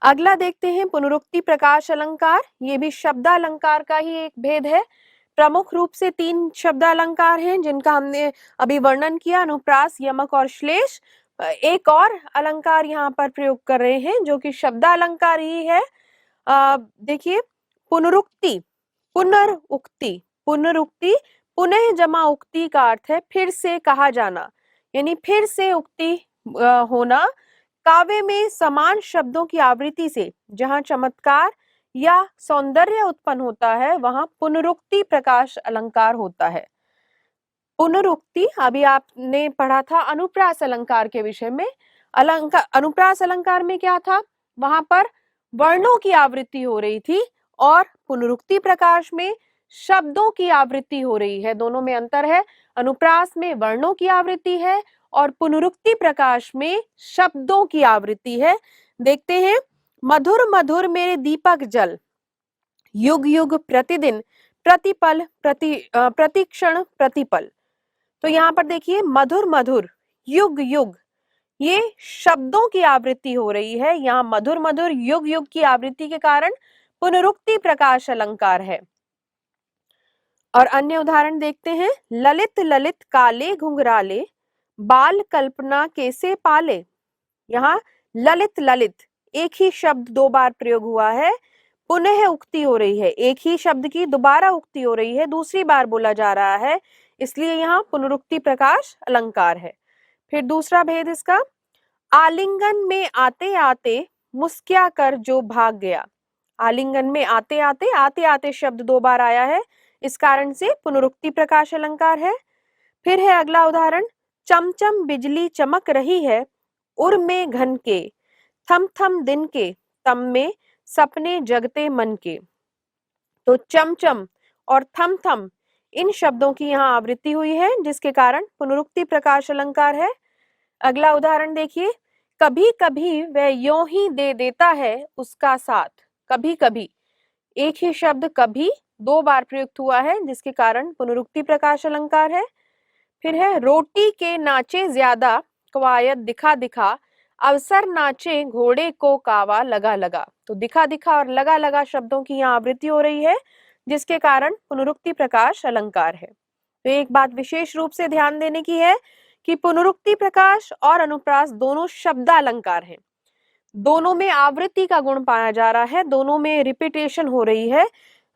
अगला देखते हैं पुनरुक्ति प्रकाश अलंकार। ये भी शब्दालंकार का ही एक भेद है। प्रमुख रूप से 3 शब्दालंकार हैं जिनका हमने अभी वर्णन किया, अनुप्रास, यमक और श्लेष। एक और अलंकार यहाँ पर प्रयोग कर रहे हैं जो कि शब्दालंकार ही है। देखिए, पुनरुक्ति, पुनरुक्ति, पुनरुक्ति, पुनः जमा उक्ति का अर्थ है फिर से कहा जाना, यानी फिर से उक्ति होना। काव्य में समान शब्दों की आवृत्ति से जहां चमत्कार या सौंदर्य उत्पन्न होता है वहां पुनरुक्ति प्रकाश अलंकार होता है। पुनरुक्ति अभी आपने पढ़ा था अनुप्रास अलंकार के विषय में। अलंकार, अनुप्रास अलंकार में क्या था, वहां पर वर्णों की आवृत्ति हो रही थी और पुनरुक्ति प्रकाश में शब्दों की आवृत्ति हो रही है। दोनों में अंतर है। अनुप्रास में वर्णों की आवृत्ति है और पुनरुक्ति प्रकाश में शब्दों की आवृत्ति है। देखते हैं, मधुर मधुर मेरे दीपक जल, युग युग प्रतिदिन, प्रतिपल प्रतिक्षण प्रतिपल। तो यहाँ पर देखिए, मधुर मधुर, युग युग, ये शब्दों की आवृत्ति हो रही है। यहाँ मधुर मधुर युग युग की आवृत्ति के कारण पुनरुक्ति प्रकाश अलंकार है। और अन्य उदाहरण देखते हैं, ललित ललित काले घुंघराले, बाल कल्पना कैसे पाले। यहाँ ललित ललित एक ही शब्द 2 बार प्रयोग हुआ है, पुनः उक्ति हो रही है, एक ही शब्द की दोबारा उक्ति हो रही है, दूसरी बार बोला जा रहा है, इसलिए यहाँ पुनरुक्ति प्रकाश अलंकार है। फिर दूसरा भेद इसका, आलिंगन में आते आते मुस्किया कर जो भाग गया। आलिंगन में आते आते, आते आते शब्द 2 बार आया है, इस कारण से पुनरुक्ति प्रकाश अलंकार है। फिर है अगला उदाहरण, चमचम बिजली चमक रही है, उर में घन के, थम थम दिन के, तम में सपने जगते मन के। तो चमचम और थम थम इन शब्दों की यहाँ आवृत्ति हुई है जिसके कारण पुनरुक्ति प्रकाश अलंकार है। अगला उदाहरण देखिए, कभी कभी वह यों ही दे देता है उसका साथ। कभी कभी, एक ही शब्द कभी 2 बार प्रयुक्त हुआ है जिसके कारण पुनरुक्ति प्रकाश अलंकार है। फिर है, रोटी के नाचे ज्यादा कवायद दिखा दिखा, अवसर नाचे घोड़े को कावा लगा लगा। तो दिखा दिखा और लगा लगा शब्दों की यहाँ आवृत्ति हो रही है जिसके कारण पुनरुक्ति प्रकाश अलंकार है। तो एक बात विशेष रूप से ध्यान देने की है कि पुनरुक्ति प्रकाश और अनुप्रास दोनों शब्दालंकार हैं। दोनों में आवृत्ति का गुण पाया जा रहा है, दोनों में रिपीटेशन हो रही है,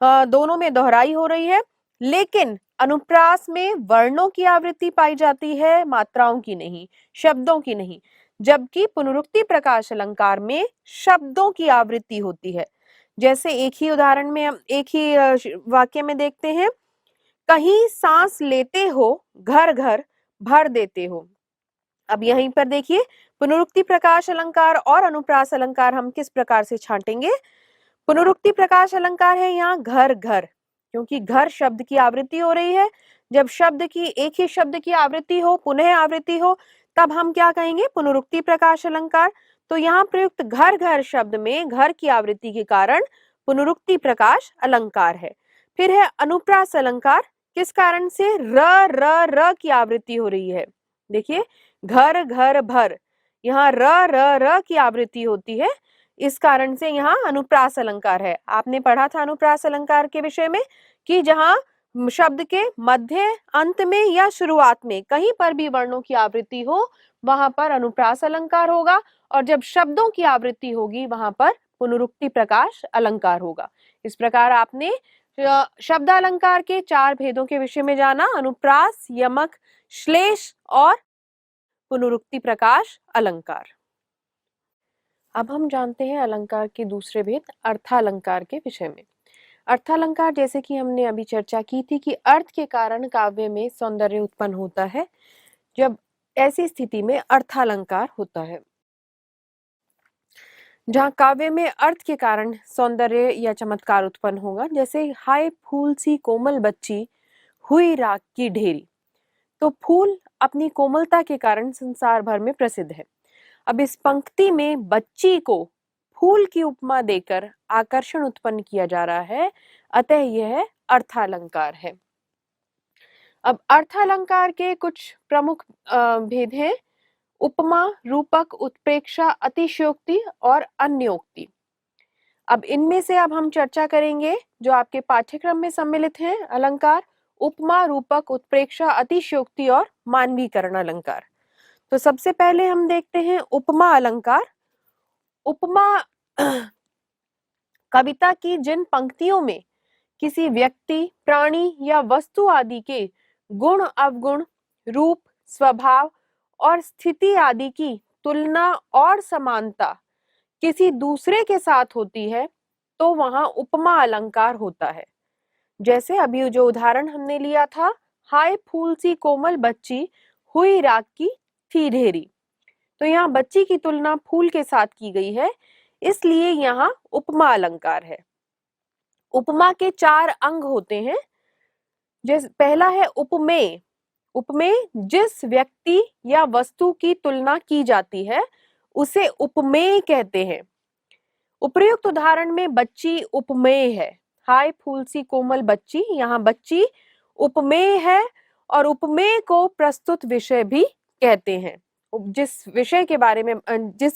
दोनों में दोहराई हो रही है, लेकिन अनुप्रास में वर्णों की आवृत्ति पाई जाती है, मात्राओं की नहीं, शब्दों की नहीं, जबकि पुनरुक्ति प्रकाश अलंकार में शब्दों की आवृत्ति होती है। जैसे एक ही उदाहरण में, एक ही वाक्य में देखते हैं, कहीं सांस लेते हो घर घर भर देते हो। अब यहीं पर देखिए, पुनरुक्ति प्रकाश अलंकार और अनुप्रास अलंकार हम किस प्रकार से छांटेंगे। पुनरुक्ति प्रकाश अलंकार है यहाँ घर घर, क्योंकि घर शब्द की आवृत्ति हो रही है। जब शब्द की, एक ही शब्द की आवृत्ति हो, पुनः आवृत्ति हो, तब हम क्या कहेंगे, पुनरुक्ति प्रकाश अलंकार। तो यहाँ प्रयुक्त घर घर शब्द में घर की आवृत्ति के कारण पुनरुक्ति प्रकाश अलंकार है। फिर है अनुप्रास अलंकार, किस कारण से, र र र की आवृत्ति हो रही है। देखिए, घर घर भर, यहाँ र र र की आवृत्ति होती है, इस कारण से यहाँ अनुप्रास अलंकार है। आपने पढ़ा था अनुप्रास अलंकार के विषय में कि जहाँ शब्द के मध्य, अंत में या शुरुआत में कहीं पर भी वर्णों की आवृत्ति हो वहां पर अनुप्रास अलंकार होगा, और जब शब्दों की आवृत्ति होगी वहां पर पुनरुक्ति प्रकाश अलंकार होगा। इस प्रकार आपने शब्दालंकार के 4 भेदों के विषय में जाना, अनुप्रास, यमक, श्लेष और पुनरुक्ति प्रकाश अलंकार। अब हम जानते हैं अलंकार के दूसरे भेद, अर्थालंकार के विषय में। अर्थालंकार, जैसे कि हमने अभी चर्चा की थी कि अर्थ के कारण काव्य में सौंदर्य उत्पन्न होता है, जब ऐसी स्थिति में अर्थालंकार होता है। जहाँ काव्य में अर्थ के कारण सौंदर्य या चमत्कार उत्पन्न होगा, जैसे हाय फूल सी कोमल बच्ची, हुई राख की ढेरी। तो फूल अपनी कोमलता के कारण संसार भर में प्रसिद्ध है। अब इस पंक्ति में बच्ची को फूल की उपमा देकर आकर्षण उत्पन्न किया जा रहा है, अतः यह अर्थालंकार है। अब अर्थालंकार के कुछ प्रमुख भेद हैं। उपमा, रूपक, उत्प्रेक्षा, अतिशयोक्ति और अन्योक्ति। अब इनमें से अब हम चर्चा करेंगे जो आपके पाठ्यक्रम में सम्मिलित हैं अलंकार: उपमा, रूपक, उत्प्रेक्षा, अतिशयोक्ति और मानवीकरण अलंकार। तो सबसे पहले हम देखते हैं उपमा अलंकार। उपमा कविता की जिन पंक्तियों में किसी व्यक्ति, प्राणी या वस्तु आदि के गुण, अवगुण, रूप, स्वभाव और स्थिति आदि की तुलना और समानता किसी दूसरे के साथ होती है, तो वहां उपमा अलंकार होता है। जैसे अभी जो उदाहरण हमने लिया था, हाय फूल सी कोमल बच्ची, हुई राख की थी ढेरी। तो यहाँ बच्ची की तुलना फूल के साथ की गई है, इसलिए यहाँ उपमा अलंकार है। उपमा के 4 अंग होते हैं। पहला है उपमेय। उपमेय जिस व्यक्ति या वस्तु की तुलना की जाती है उसे उपमेय कहते हैं। उपर्युक्त उदाहरण में बच्ची उपमेय है। हाय फूल सी कोमल बच्ची, यहाँ बच्ची उपमेय है और उपमेय को प्रस्तुत विषय भी कहते हैं। जिस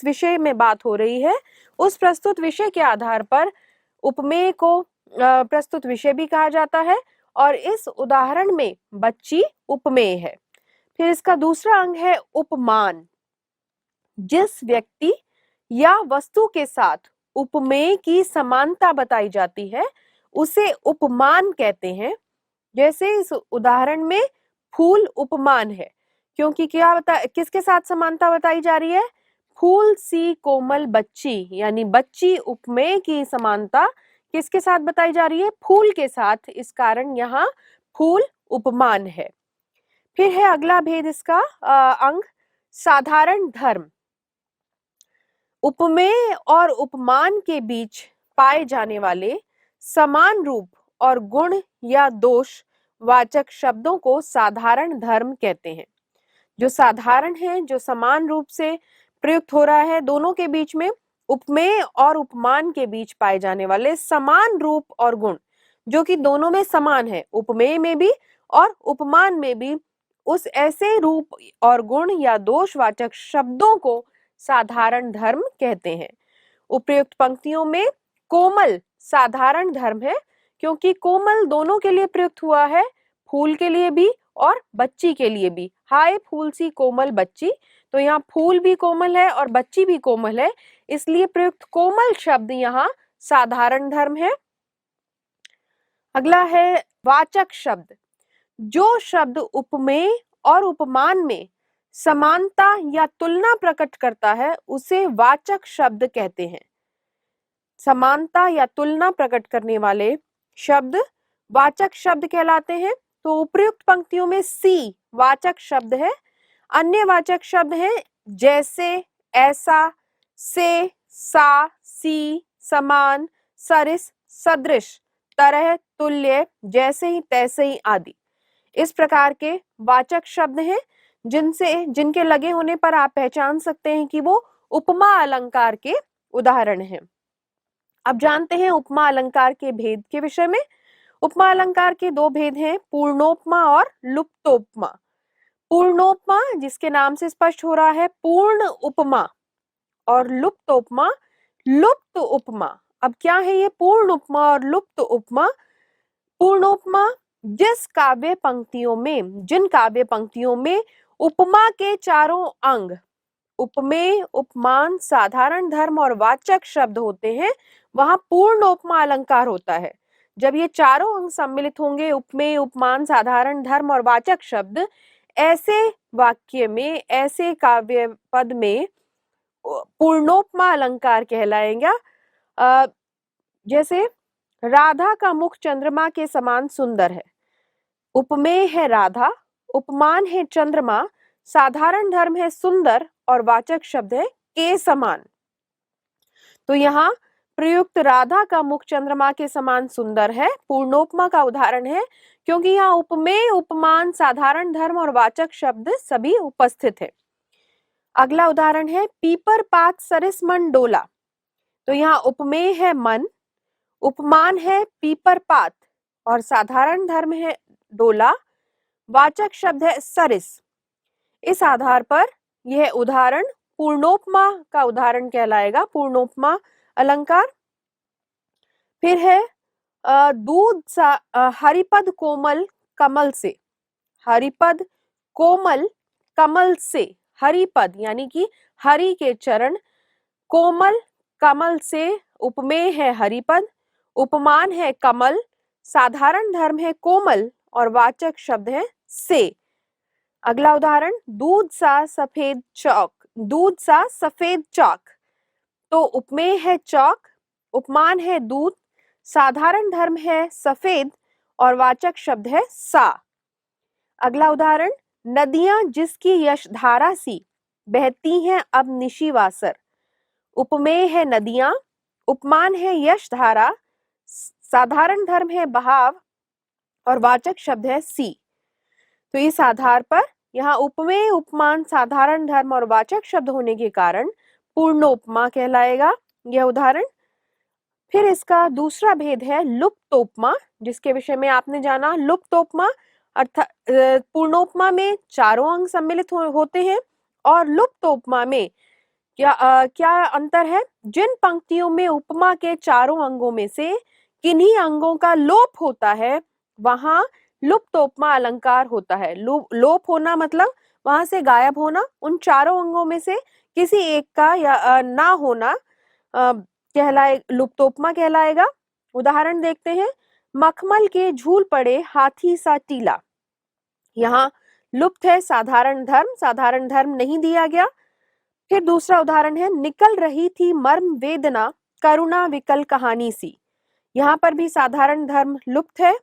विषय में बात हो रही है उस प्रस्तुत विषय के आधार पर उपमेय को प्रस्तुत विषय भी कहा जाता है और इस उदाहरण में बच्ची उपमेय है। फिर इसका दूसरा अंग है उपमान। जिस व्यक्ति या वस्तु के साथ उपमेय की समानता बताई जाती है उसे उपमान कहते हैं। जैसे इस उदाहरण में फूल उपमान है, क्योंकि किसके साथ समानता बताई जा रही है? फूल सी कोमल बच्ची, यानी बच्ची उपमेय की समानता किसके साथ बताई जा रही है? फूल के साथ। इस कारण यहाँ फूल उपमान है। फिर है अगला भेद इसका अंग साधारण धर्म। उपमेय और उपमान के बीच पाए जाने वाले समान रूप और गुण या दोष वाचक शब्दों को साधारण धर्म कहते हैं। जो साधारण है, जो समान रूप से प्रयुक्त हो रहा है, दोनों के बीच में उपमेय और उपमान के बीच पाए जाने वाले समान रूप और गुण, जो कि दोनों में समान है, उपमेय में भी और उपमान में भी, उस ऐसे रूप और गुण या दोषवाचक शब्दों को साधारण धर्म कहते हैं। उपर्युक्त पंक्तियों में कोमल साधारण धर्म है, क्योंकि कोमल दोनों के लिए प्रयुक्त हुआ है, फूल के लिए भी और बच्ची के लिए भी। हाय फूल सी कोमल बच्ची, तो यहाँ फूल भी कोमल है और बच्ची भी कोमल है, इसलिए प्रयुक्त कोमल शब्द यहाँ साधारण धर्म है। अगला है वाचक शब्द। जो शब्द उपमेय और उपमान में समानता या तुलना प्रकट करता है उसे वाचक शब्द कहते हैं। समानता या तुलना प्रकट करने वाले शब्द वाचक शब्द कहलाते हैं। तो उपर्युक्त पंक्तियों में सी वाचक शब्द है। अन्य वाचक शब्द हैं जैसे, ऐसा, से, सा, सी, समान, सरिस, सदृश, तरह, तुल्य, जैसे ही, तैसे ही आदि। इस प्रकार के वाचक शब्द हैं जिनके लगे होने पर आप पहचान सकते हैं कि वो उपमा अलंकार के उदाहरण हैं। अब जानते हैं उपमा अलंकार के भेद के विषय में। उपमा अलंकार के 2 भेद हैं, पूर्णोपमा और लुप्तोपमा। पूर्णोपमा जिसके नाम से स्पष्ट हो रहा है पूर्ण उपमा, और लुप्तोपमा लुप्त उपमा। अब क्या है ये पूर्ण उपमा और लुप्त उपमा? पूर्णोपमा जिन काव्य पंक्तियों में उपमा के चारों अंग उपमेय, उपमान, साधारण धर्म और वाचक शब्द होते हैं, वहां पूर्णोपमा अलंकार होता है। जब ये चारों अंग सम्मिलित होंगे, उपमेय, उपमान, साधारण धर्म और वाचक शब्द, ऐसे वाक्य में, ऐसे काव्य पद में पूर्णोपमा अलंकार कहलाएगा। जैसे राधा का मुख चंद्रमा के समान सुंदर है। उपमेय है राधा, उपमान है चंद्रमा, साधारण धर्म है सुंदर और वाचक शब्द है के समान। तो यहाँ प्रयुक्त राधा का मुख चंद्रमा के समान सुंदर है, पूर्णोपमा का उदाहरण है, क्योंकि यहाँ उपमेय, उपमान, साधारण धर्म और वाचक शब्द सभी उपस्थित है। अगला उदाहरण है पीपर पात सरिस मन डोला। तो यहाँ उपमेय है मन, उपमान है पीपर पात और साधारण धर्म है डोला, वाचक शब्द है सरिस। इस आधार पर यह उदाहरण पूर्णोपमा का उदाहरण कहलाएगा, पूर्णोपमा अलंकार। फिर है दूध सा हरिपद कोमल कमल से, हरिपद कोमल कमल से, हरिपद यानी कि हरि के चरण, कोमल कमल से उपमेय है हरिपद, उपमान है कमल, साधारण धर्म है कोमल और वाचक शब्द है से। अगला उदाहरण दूध सा सफेद चौक, दूध सा सफेद चौक, तो उपमेय है चौक, उपमान है दूध, साधारण धर्म है सफेद और वाचक शब्द है सा। अगला उदाहरण नदियां जिसकी यशधारा सी बहती हैं अब निशिवासर, उपमेय है नदियां, उपमान है यशधारा, साधारण धर्म है बहाव और वाचक शब्द है सी। तो इस आधार पर यहाँ उपमेय, उपमान, साधारण धर्म और वाचक शब्द होने के कारण पूर्णोपमा कहलाएगा यह उदाहरण। फिर इसका दूसरा भेद है लुप्तोपमा, जिसके विषय में आपने जाना। लुप्तोपमा अर्थात पूर्णोपमा में चारों अंग सम्मिलित होते हैं और लुप्तोपमा में क्या अंतर है? जिन पंक्तियों में उपमा के चारों अंगों में से किन्हीं अंगों का लोप होता है वहां लुप्तोपमा अलंकार होता है। लोप होना मतलब वहां से गायब होना, उन चारों अंगों में से किसी एक का या ना होना लुप्तोपमा कहलाएगा। उदाहरण देखते हैं, मखमल के झूल पड़े हाथी सा टीला, यहाँ लुप्त है साधारण धर्म, साधारण धर्म नहीं दिया गया। फिर दूसरा उदाहरण है निकल रही थी मर्म वेदना करुणा विकल कहानी सी, यहाँ पर भी साधारण धर्म लुप्त है।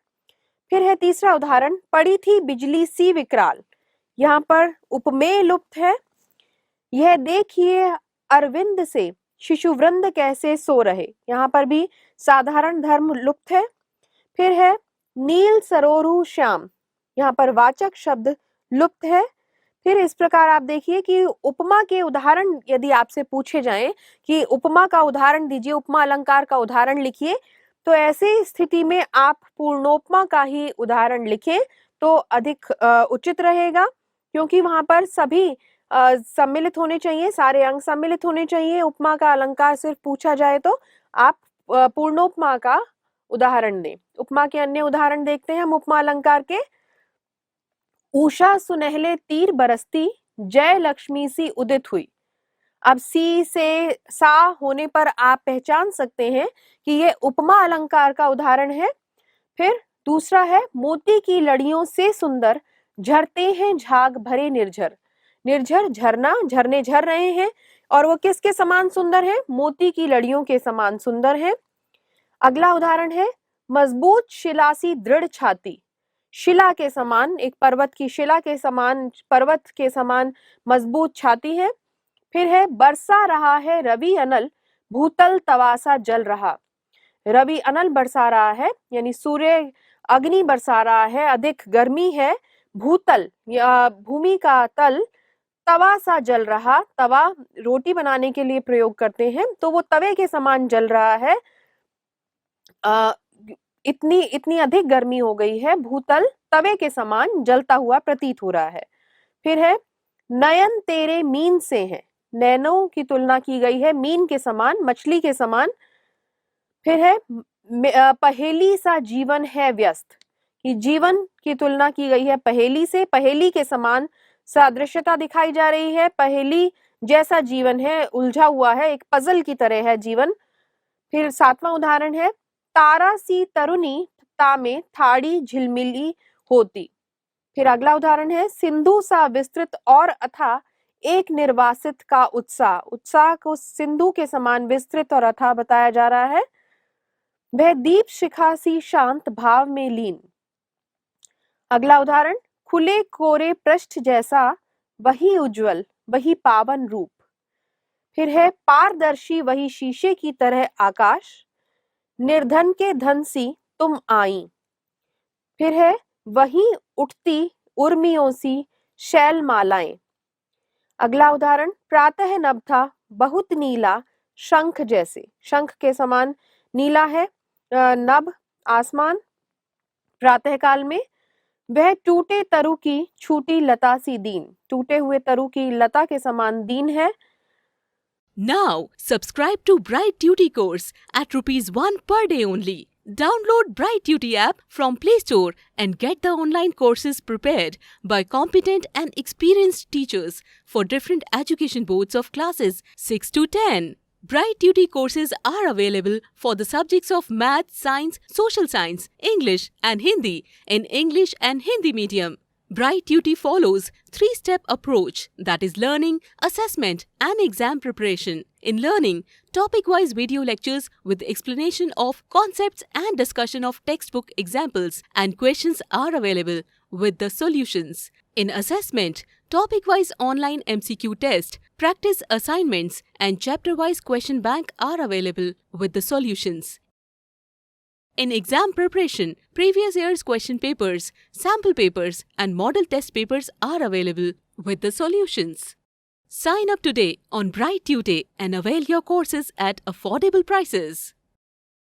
फिर है तीसरा उदाहरण पड़ी थी बिजली सी विकराल, यहाँ पर उपमेय लुप्त है। यह देखिए अरविंद से शिशुवृंद कैसे सो रहे, यहाँ पर भी साधारण धर्म लुप्त है। फिर है नील सरोरु श्याम, यहाँ पर वाचक शब्द लुप्त है। फिर इस प्रकार आप देखिए कि उपमा के उदाहरण यदि आपसे पूछे जाएं कि उपमा का उदाहरण दीजिए, उपमा अलंकार का उदाहरण लिखिए, तो ऐसी स्थिति में आप पूर्णोपमा का ही उदाहरण लिखें तो अधिक उचित रहेगा, क्योंकि वहां पर सभी सम्मिलित होने चाहिए, सारे अंग सम्मिलित होने चाहिए। उपमा का अलंकार सिर्फ पूछा जाए तो आप पूर्णोपमा का उदाहरण दें। उपमा के अन्य उदाहरण देखते हैं हम उपमा अलंकार के। उषा सुनहले तीर बरसती जय लक्ष्मी सी उदित हुई, अब सी से सा होने पर आप पहचान सकते हैं कि ये उपमा अलंकार का उदाहरण है। फिर दूसरा है मोती की लड़ियों से सुंदर झरते हैं झाग भरे निर्झर, निर्झर झरना, झरने झर रहे हैं और वो किसके समान सुंदर है? मोती की लड़ियों के समान सुंदर है। अगला उदाहरण है मजबूत शिलासी दृढ़ छाती, शिला के समान, एक पर्वत की शिला के समान, पर्वत के समान मजबूत छाती है। फिर है बरसा रहा है रवि अनल भूतल तवासा जल रहा, रवि अनल बरसा रहा है यानी सूर्य अग्नि बरसा रहा है, अधिक गर्मी है। भूतल या भूमि का तल तवा सा जल रहा, तवा रोटी बनाने के लिए प्रयोग करते हैं तो वो तवे के समान जल रहा है, इतनी अधिक गर्मी हो गई है, भूतल तवे के समान जलता हुआ प्रतीत हो रहा है। फिर है नयन तेरे मीन से हैं, नैनों की तुलना की गई है मीन के समान, मछली के समान। फिर है पहेली सा जीवन है व्यस्त, कि जीवन की तुलना की गई है पहेली से, पहेली के समान सादृश्यता दिखाई जा रही है, पहेली जैसा जीवन है, उलझा हुआ है, एक पजल की तरह है जीवन। फिर सातवां उदाहरण है तारा सी तरुणी तामे थाड़ी झिलमिली होती। फिर अगला उदाहरण है सिंधु सा विस्तृत और अथाह एक निर्वासित का उत्साह, उत्साह को सिंधु के समान विस्तृत और अथाह बताया जा रहा है। वह दीप शिखा सी शांत भाव में लीन। अगला उदाहरण खुले कोरे पृष्ठ जैसा वही उज्जवल वही पावन रूप। फिर है पारदर्शी वही शीशे की तरह आकाश, निर्धन के धन सी तुम आई। फिर है वही उठती उर्मियों सी शैल मालाएं। अगला उदाहरण प्रातः नभ था बहुत नीला शंख जैसे, शंख के समान नीला है नभ आसमान प्रातः काल में। वह टूटे तरु की छूटी लता सी दीन। टूटे हुए तरु की लता के समान दीन है। Now, subscribe to Bright Duty course at ₹1 per day only. Download Bright Duty app from Play Store and get the online courses prepared by competent and experienced teachers for different education boards of classes 6 to 10. Bright Duty courses are available for the subjects of Math, Science, Social Science, English and Hindi in English and Hindi medium. Bright Duty follows 3-step approach, that is learning, assessment and exam preparation. In learning, topic-wise video lectures with explanation of concepts and discussion of textbook examples and questions are available with the solutions. In assessment, topic-wise online MCQ test, practice assignments and chapter-wise question bank are available with the solutions. In exam preparation, previous year's question papers, sample papers and model test papers are available with the solutions. Sign up today on Bright Tutor and avail your courses at affordable prices.